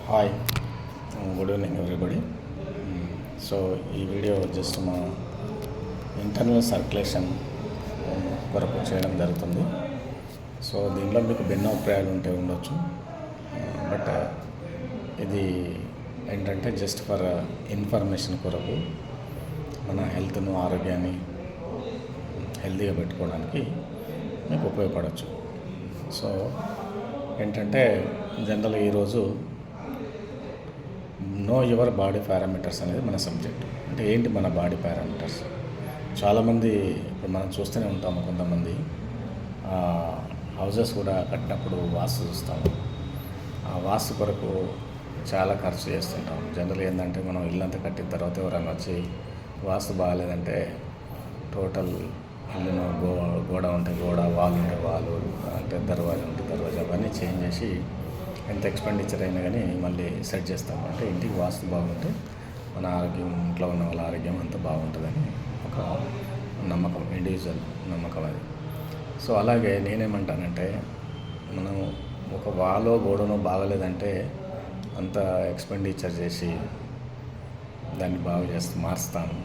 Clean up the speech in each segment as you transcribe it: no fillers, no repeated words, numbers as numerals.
Hi, good evening everybody. So ఈ video just మా internal circulation కొరకు చేయడం జరుగుతుంది. సో దీనిలో మీకు భిన్నాభిప్రాయాలు ఉంటే ఉండొచ్చు, బట్ ఇది ఏంటంటే జస్ట్ ఫర్ ఇన్ఫర్మేషన్ కొరకు మన హెల్త్ను, ఆరోగ్యాన్ని హెల్తీగా పెట్టుకోవడానికి మీకు ఉపయోగపడవచ్చు. సో ఏంటంటే జనరల్గా ఈరోజు నో యువర్ బాడీ పారామీటర్స్ అనేది మన సబ్జెక్ట్. అంటే ఏంటి మన బాడీ పారామీటర్స్? చాలామంది ఇప్పుడు మనం చూస్తూనే ఉంటాము, కొంతమంది హౌజెస్ కూడా కట్టినప్పుడు వాస్తు చూస్తాము. ఆ వాస్తు కొరకు చాలా ఖర్చు చేస్తుంటాం. జనరల్ ఏంటంటే మనం ఇల్లంతా కట్టిన తర్వాత ఎవరైనా వచ్చి వాస్తు బాగాలేదంటే టోటల్ ఇల్లును గోడ ఉంటే గోడ, వాల్ ఉంటే వాలు, అంటే దర్వాజా ఉంటే దర్వాజా, అవన్నీ చేంజ్ చేసి ఎంత ఎక్స్పెండిచర్ అయినా కానీ మళ్ళీ సెట్ చేస్తాము. అంటే ఇంటికి వాస్తు బాగుంటే మన ఆరోగ్యం, ఇంట్లో ఉన్న వాళ్ళ ఆరోగ్యం అంతా బాగుంటుందని ఒక నమ్మకం, ఇండివిజువల్ నమ్మకం అది. సో అలాగే నేనేమంటానంటే, మనం ఒక వాలో గోడనో బాగలేదంటే అంత ఎక్స్పెండిచర్ చేసి దాన్ని బాగు చేస్తూ మారుస్తాను.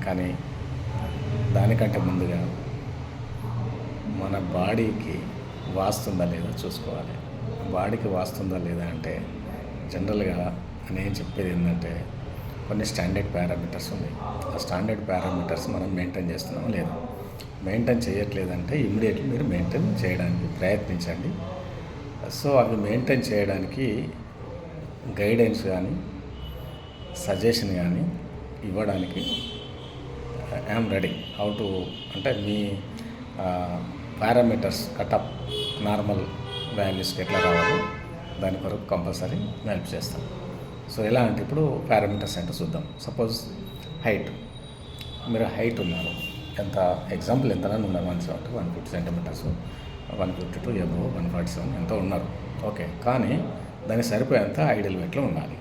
కానీ దానికంటే ముందుగా మన బాడీకి వాస్తుందా లేదా చూసుకోవాలి. బాడీకి వాస్తుందా లేదా అంటే జనరల్గా నేను చెప్పేది ఏంటంటే, కొన్ని స్టాండర్డ్ పారామీటర్స్ ఉన్నాయి. ఆ స్టాండర్డ్ పారామీటర్స్ మనం మెయింటైన్ చేస్తున్నామా లేదా? మెయింటైన్ చేయట్లేదంటే ఇమ్మీడియట్లీ మీరు మెయింటైన్ చేయడానికి ప్రయత్నించండి. సో అవి మెయింటైన్ చేయడానికి గైడెన్స్ కానీ సజెషన్ కానీ ఇవ్వడానికి ఐఎమ్ రెడీ. హౌ టు అంటే మీ పారామీటర్స్ కటప్ నార్మల్ వాల్యూస్కి ఎట్లా రావాలో దాని కొరకు కంపల్సరీ హెల్ప్ చేస్తాను. సో ఎలా అంటే ఇప్పుడు పారామీటర్స్ అంటే చూద్దాం. సపోజ్ హైట్, మీరు హైట్ ఉన్నారు, ఎంత ఎగ్జాంపుల్ ఎంతనని ఉన్నారు, 150 సెంటీమీటర్స్, 152 అబోవ్ 147 ఎంతో ఉన్నారు. ఓకే, కానీ దానికి సరిపోయేంత ఐడియల్ వెయిట్లో ఉండాలి.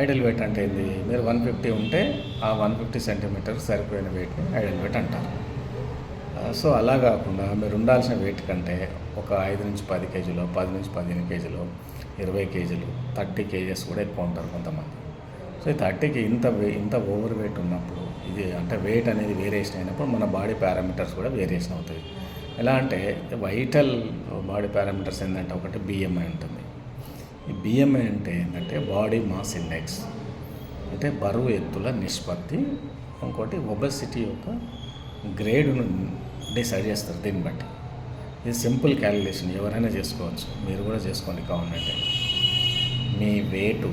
ఐడియల్ వెయిట్ అంటే ఏంది? మీరు 150 ఉంటే ఆ 150 సెంటీమీటర్ సరిపోయిన వెయిట్ని ఐడియల్ వెయిట్ అంటారు. సో అలా కాకుండా మీరు ఉండాల్సిన వెయిట్ కంటే ఒక 5 నుంచి 10 కేజీలు, 10 నుంచి 15 కేజీలు, 20 కేజీలు, 30 కేజెస్ కూడా ఎక్కువ ఉంటారు కొంతమంది. సో ఈ 30కి ఇంత ఓవర్ వెయిట్ ఉన్నప్పుడు, ఇది అంటే వెయిట్ అనేది వేరియేషన్ అయినప్పుడు మన బాడీ పారామీటర్స్ కూడా వేరియేషన్ అవుతాయి. ఎలా అంటే వైటల్ బాడీ పారామీటర్స్ ఏంటంటే, ఒకటి బిఎంఐ ఉంటుంది. ఈ బిఎంఐ అంటే ఏంటంటే బాడీ మాస్ ఇండెక్స్, అంటే బరువు ఎత్తుల నిష్పత్తి. ఇంకోటి ఒబెసిటీ యొక్క గ్రేడ్ను డిసైడ్ చేస్తారు దీన్ని బట్టి. ఇది సింపుల్ క్యాలిక్యులేషన్, ఎవరైనా చేసుకోవచ్చు, మీరు కూడా చేసుకోండి కావాలంటే. మీ weight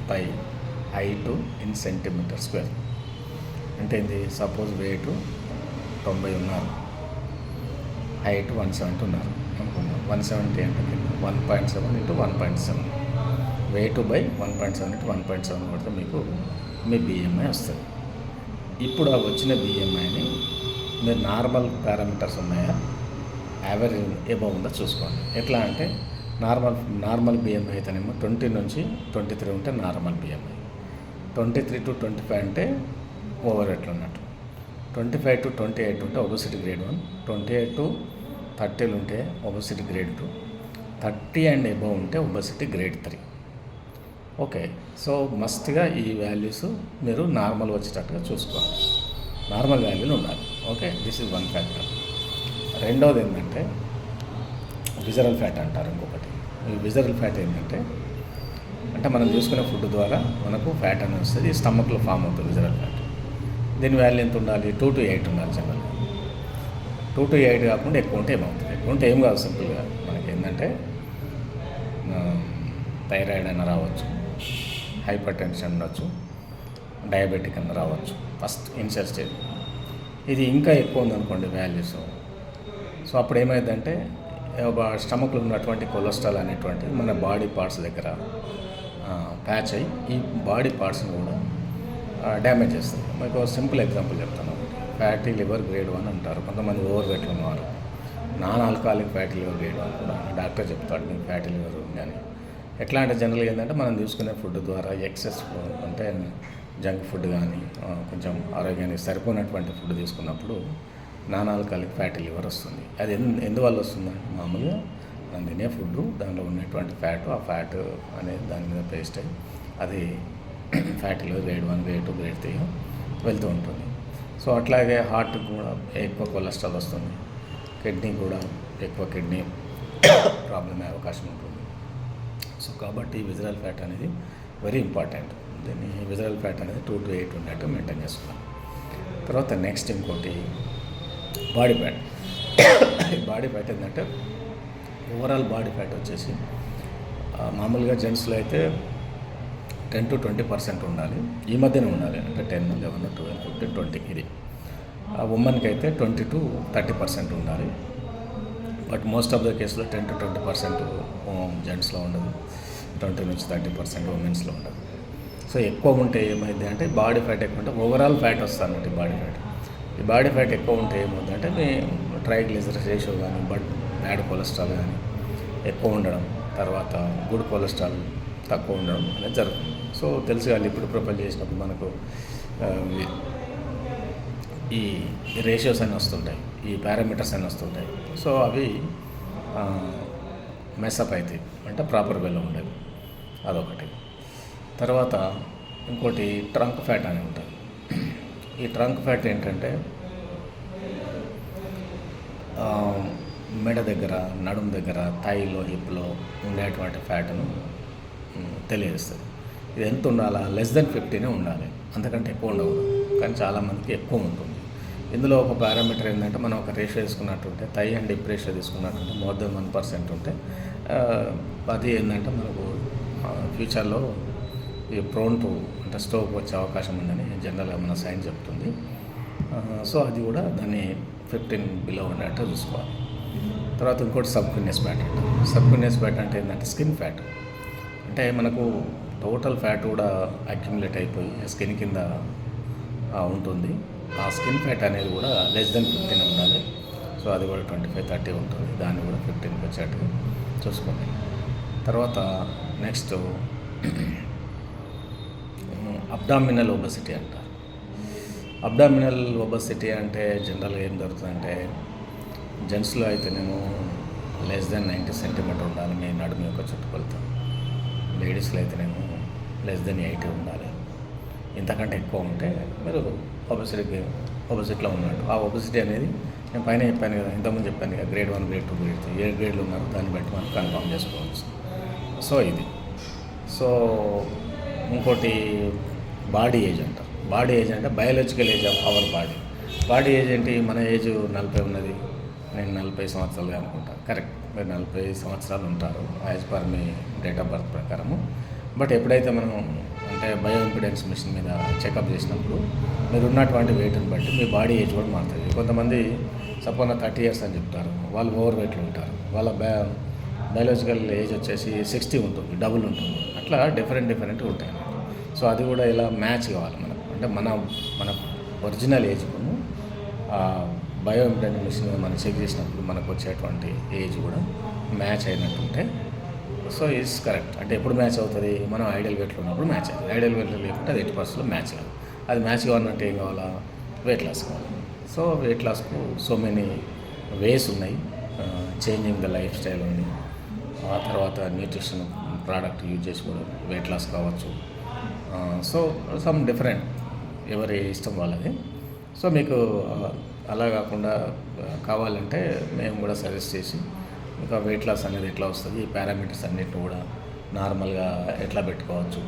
by height in centimetre square అంటే ఏంది? సపోజ్ వెయిట్ 90 ఉన్నారు, హైట్ 170 ఉన్నారు అనుకున్నాం. 170 అంటే 1.7 ఇంటూ 1.7, వెయిట్ బై 1.7 ఇంటూ 1.7 కొడితే మీకు మీ బిఎంఐ వస్తుంది. ఇప్పుడు ఆ వచ్చిన బిఎంఐని మీరు నార్మల్ పారామీటర్స్ ఉన్నాయా, యావరేజ్ ఎబవ్ ఉందా చూసుకోండి. ఎట్లా అంటే నార్మల్ బిఎంఐ అయితేనేమో 20 నుంచి 23 ఉంటే నార్మల్ బిఎంఐ, 23 to 25 అంటే ఓవర్ వెయిట్ ఉన్నట్టు, 25 to 28 ఉంటే ఒబెసిటీ గ్రేడ్ 1, 28 to 30 ఉంటే ఒబెసిటీ గ్రేడ్ 2, 30 అండ్ ఎబవ్ ఉంటే ఒబెసిటీ గ్రేడ్ 3. ఓకే, సో మస్ట్గా ఈ వాల్యూస్ మీరు నార్మల్ వచ్చేటట్టుగా చూసుకోవాలి, నార్మల్ వాల్యూలు ఉండాలి. Okay, this is one factor. రెండవది ఏంటంటే విజరల్ ఫ్యాట్ అంటారు. ఇంకొకటి, ఈ విజరల్ ఫ్యాట్ ఏంటంటే, అంటే మనం తీసుకునే ఫుడ్ ద్వారా మనకు ఫ్యాట్ అని వస్తుంది, ఈ స్టమక్లో ఫామ్ అవుతుంది విజరల్ ఫ్యాట్. దీని వాల్యూ ఎంత ఉండాలి? 2 to 8 ఉండాలి జనరల్గా. 2 to 8 కాకుండా ఎక్కువ ఉంటే ఏమవుతుంది? ఎక్కువ ఉంటే ఏం కాదు, సింపుల్గా మనకి ఏంటంటే థైరాయిడ్ అయినా రావచ్చు, హైపర్ టెన్షన్ ఉండొచ్చు, డయాబెటిక్ అయినా రావచ్చు ఫస్ట్ ఇనిషియల్ స్టేజ్. ఇది ఇంకా ఎక్కువ ఉందనుకోండి వాల్యూస్, సో అప్పుడు ఏమైందంటే స్టమక్లో ఉన్నటువంటి కొలెస్ట్రాల్ అనేటువంటిది మన బాడీ పార్ట్స్ దగ్గర ప్యాచ్ అయ్యి ఈ బాడీ పార్ట్స్ని కూడా డ్యామేజ్ చేస్తుంది. మీకు సింపుల్ ఎగ్జాంపుల్ చెప్తాను. ఫ్యాటీ లివర్ గ్రేడ్ 1 అంటారు కొంతమంది, ఓవర్ వెయిట్ ఉన్నవారు. Non alcoholic fatty liver grade 1 కూడా డాక్టర్ చెప్తాడు మీకు ఫ్యాటీ లివర్ ఉంది అని. ఎట్లా అంటే జనరల్గా ఏంటంటే మనం తీసుకునే ఫుడ్ ద్వారా ఎక్సెస్, అంటే జంక్ ఫుడ్ కానీ కొంచెం ఆరోగ్యానికి సరిపోయినటువంటి ఫుడ్ తీసుకున్నప్పుడు నాన్ ఆల్కహాలిక్ ఫ్యాటీ లివర్ వస్తుంది. అది ఎందువల్ల వస్తుందంటే మామూలుగా మనం తినే ఫుడ్ దానిలో ఉన్నటువంటి ఫ్యాట్, ఆ ఫ్యాట్ అనేది దాని మీద పేస్ట్ అయ్యి అది ఫ్యాటీలో గ్రేడ్ 1, గ్రేడ్ 2, గ్రేడ్ 3 వెళ్తూ ఉంటుంది. సో అట్లాగే హార్ట్కి కూడా ఎక్కువ కొలెస్ట్రాల్ వస్తుంది, కిడ్నీ కూడా ఎక్కువ కిడ్నీ ప్రాబ్లం అయ్యే అవకాశం ఉంటుంది. సో కాబట్టి విజరల్ ఫ్యాట్ అనేది వెరీ ఇంపార్టెంట్. దీన్ని విజరల్ ఫ్యాట్ అనేది 2 to 8 ఉండేట్టు మెయింటైన్ చేసుకోవాలి. తర్వాత నెక్స్ట్ ఇంకోటి బాడీ ఫ్యాట్. బాడీ ఫ్యాట్ ఏంటంటే ఓవరాల్ బాడీ ఫ్యాట్ వచ్చేసి మామూలుగా జెంట్స్లో అయితే 10 to 20% ఉండాలి, ఈ మధ్యన ఉండాలి, అంటే 10, 11, 12, 15, 20 ఇది. ఉమెన్కి అయితే 20 to 30% ఉండాలి. బట్ మోస్ట్ ఆఫ్ ద కేసులో 10 to 20% జెంట్స్లో ఉండదు, 20 నుంచి 30% ఉమెన్స్లో ఉండదు. సో ఎక్కువ ఉంటే ఏమైంది అంటే బాడీ ఫ్యాట్ ఎక్కువ ఉంటే ఓవరాల్ ఫ్యాట్ వస్తుంది బాడీ ఫ్యాట్. ఈ బాడీ ఫ్యాట్ ఎక్కువ ఉంటే ఏమవుతుంది అంటే మీ ట్రైగ్లిజరైడ్ రేషియో కానీ బ్యాడ్ కొలెస్ట్రాల్ కానీ ఎక్కువ ఉండడం, తర్వాత గుడ్ కొలెస్ట్రాల్ తక్కువ ఉండడం అనేది జరుగుతుంది. సో తెలుసు కానీ ఇప్పుడు ప్రొఫైల్ చేసినప్పుడు మనకు ఈ రేషియోస్ అన్నీ వస్తుంటాయి, ఈ పారామీటర్స్ అన్నీ వస్తుంటాయి. సో అవి మెస్అప్ అవుతాయి, అంటే ప్రాపర్ వేలో ఉండేది, అదొకటి. తర్వాత ఇంకోటి ట్రంక్ ఫ్యాట్ అని ఉంటుంది. ఈ ట్రంక్ ఫ్యాట్ ఏంటంటే మెడ దగ్గర, నడుము దగ్గర, థైలో, హిప్లో ఉండేటువంటి ఫ్యాట్ను తెలియజేస్తుంది. ఇది ఎంత ఉండాలా? లెస్ దెన్ 50 ఉండాలి, అంతకంటే ఎక్కువ ఉండకూడదు. కానీ చాలామందికి ఎక్కువ ఉంటుంది. ఇందులో ఒక పారామీటర్ ఏంటంటే మనం ఒక రేషియో తీసుకున్నట్టుంటే, థై అండ్ హిప్ రేషియో తీసుకున్నట్టుంటే మోర్ దెన్ 1% ఉంటే అది ఏంటంటే మనకు ఫ్యూచర్లో ఈ ప్రోన్ టు అంటే స్ట్రోక్ వచ్చే అవకాశం ఉందని జనరల్గా మన సైన్స్ చెప్తుంది. సో అది కూడా దాన్ని 15 బిలో ఉన్నట్టు చూసుకోవాలి. తర్వాత ఇంకోటి సబ్క్యూనియస్ ఫ్యాట్ అంటే, సబ్క్యూనియస్ ఫ్యాట్ అంటే ఏంటంటే స్కిన్ ఫ్యాట్. అంటే మనకు టోటల్ ఫ్యాట్ కూడా అక్యుములేట్ అయిపోయి స్కిన్ కింద ఉంటుంది. ఆ స్కిన్ ఫ్యాట్ అనేది కూడా లెస్ దెన్ 15 ఉండాలి. సో అది కూడా 25-30 ఉంటుంది, దాన్ని కూడా 15కి వచ్చేట్టుగా చూసుకోండి. తర్వాత నెక్స్ట్ అబ్డామినల్ ఒబెసిటీ అంటారు. అబ్డామినల్ ఒబెసిటీ అంటే జనరల్గా ఏం జరుగుతుందంటే జెంట్స్లో అయితేనేమో లెస్ దెన్ 90 సెంటీమీటర్ ఉండాలి మీ నడుము యొక్క చుట్టుకొలత, లేడీస్లో అయితేనేమో లెస్ దెన్ 80 ఉండాలి. ఇంతకంటే ఎక్కువ ఉంటే మీరు ఒబెసిటీలో ఉన్నట్టు. ఆ ఒబెసిటీ అనేది నేను పైన చెప్పాను కదా, ఇంతకుముందు చెప్పాను కదా, గ్రేడ్ 1, గ్రేడ్ 2, గ్రేడ్ 3 ఏ గ్రేడ్లు ఉన్నారు దాన్ని బట్టి మనం కన్ఫర్మ్ చేసుకోవచ్చు. సో ఇది. సో ఇంకోటి బాడీ ఏజ్ అంటారు. బాడీ ఏజ్ అంటే biological age of our body. Body age ఏంటి? మన ఏజ్ 40 ఉన్నది, నేను 40 సంవత్సరాలుగా అనుకుంటాను. కరెక్ట్, మీరు 40 సంవత్సరాలు ఉంటారు as per me date of birth ప్రకారము. బట్ ఎప్పుడైతే మనం అంటే బయో ఇంపిడెన్స్ మిషన్ మీద చెకప్ చేసినప్పుడు మీరు ఉన్నటువంటి వెయిట్ని బట్టి మీ బాడీ ఏజ్ కూడా మారుతుంది. కొంతమంది సపోజ్ 30 years అని చెప్తారు, వాళ్ళు ఓవర్ వెయిట్లో ఉంటారు, వాళ్ళ బయాలజికల్ ఏజ్ వచ్చేసి 60 ఉంటుంది, డబుల్ ఉంటుంది. అట్లా డిఫరెంట్గా ఉంటాయి అన్నమాట. సో అది కూడా ఇలా మ్యాచ్ కావాలి మనకు, అంటే మన ఒరిజినల్ ఏజ్కు బయో ఇంపిడెన్స్ మిషన్ మీద మనం చెక్ చేసినప్పుడు మనకు వచ్చేటువంటి ఏజ్ కూడా మ్యాచ్ అయినట్టుంటే సో ఈజ్ కరెక్ట్. అంటే ఎప్పుడు మ్యాచ్ అవుతుంది? మనం ఐడియల్ వెయిట్లో ఉన్నప్పుడు మ్యాచ్ అవుతుంది. ఐడియల్ వెయిట్లో లేకుంటే అది 80% మ్యాచ్ కాదు. అది మ్యాచ్ కావాలంటే ఏం కావాలా? వెయిట్ లాస్ కావాలి. సో వెయిట్ లాస్కు సో మెనీ వేస్ ఉన్నాయి. చేంజింగ్ ద లైఫ్ స్టైల్ ఉంది, ఆ తర్వాత న్యూట్రిషన్ ప్రోడక్ట్ యూజ్ చేసి కూడా వెయిట్ లాస్ కావచ్చు. సో సమ్ డిఫరెంట్, ఎవరి ఇష్టం వాళ్ళది. సో మీకు అలా కాకుండా కావాలంటే మేము కూడా సజెస్ట్ చేసి ఇంకా వెయిట్ లాస్ అనేది ఎట్లా వస్తుంది, ఈ పారామీటర్స్ అన్నిటిని కూడా నార్మల్గా ఎట్లా పెట్టుకోవచ్చు,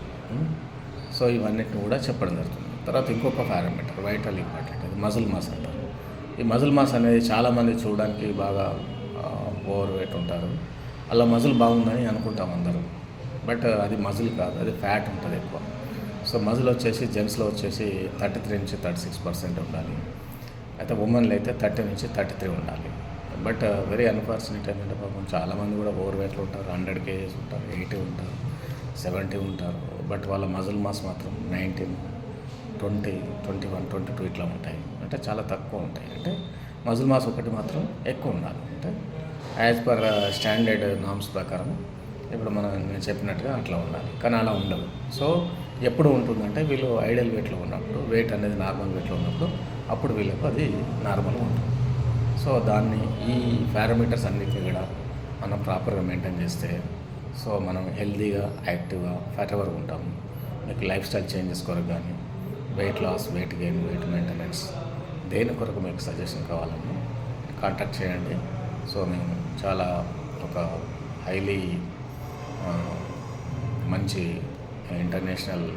సో ఇవన్నిటిని కూడా చెప్పడం జరుగుతుంది. తర్వాత ఇంకొక పారామీటర్ వైటల్ ఇంపార్టెంట్, అది మజిల్ మాస్ అంటారు. ఈ మజిల్ మాస్ అనేది చాలామంది చూడడానికి బాగా ఓవర్ వెయిట్ ఉంటారు, అలా మజిల్ బాగుందని అనుకుంటాం అందరూ. బట్ అది మజిల్ కాదు, అది ఫ్యాట్ ఉంటుంది ఎక్కువ. సో మజిల్ వచ్చేసి జెంట్స్లో వచ్చేసి 33 నుంచి 36% ఉండాలి, అయితే ఉమెన్లో అయితే 30 నుంచి 33 ఉండాలి. బట్ వెరీ అన్ఫార్చునేట్ ఏంటంటే పాపం చాలామంది కూడా ఓవర్ వెయిట్లో ఉంటారు, 100 kgs ఉంటారు, 80 ఉంటారు, 70 ఉంటారు. బట్ వాళ్ళ మజిల్ మాస్ మాత్రం 19, 20, 21, 22 ఇట్లా ఉంటాయి, అంటే చాలా తక్కువ ఉంటాయి. అంటే మజిల్ మాస్ ఒకటి మాత్రం ఎక్కువ ఉండాలి, అంటే యాజ్ పర్ స్టాండర్డ్ నామ్స్ ప్రకారం ఇప్పుడు నేను చెప్పినట్టుగా అట్లా ఉండాలి, కానీ అలా ఉండదు. సో ఎప్పుడు ఉంటుందంటే వీళ్ళు ఐడియల్ వెయిట్లో ఉన్నప్పుడు, వెయిట్ అనేది నార్మల్ వెయిట్లో ఉన్నప్పుడు, అప్పుడు వీళ్ళకు అది నార్మల్గా ఉంటుంది. సో దాన్ని ఈ పారామీటర్స్ అన్నిటిని కూడా మన మనం ప్రాపర్గా మెయింటైన్ చేస్తే సో మనం హెల్తీగా యాక్టివ్గా ఫ్యాట్ ఎవర్ ఉంటాము. మీకు లైఫ్ స్టైల్ చేంజెస్ కొరకు కానీ weight loss, weight gain, weight maintenance దేని కొరకు మీకు సజెషన్ కావాలని కాంటాక్ట్ చేయండి. సో మేము చాలా ఒక హైలీ మంచి ఇంటర్నేషనల్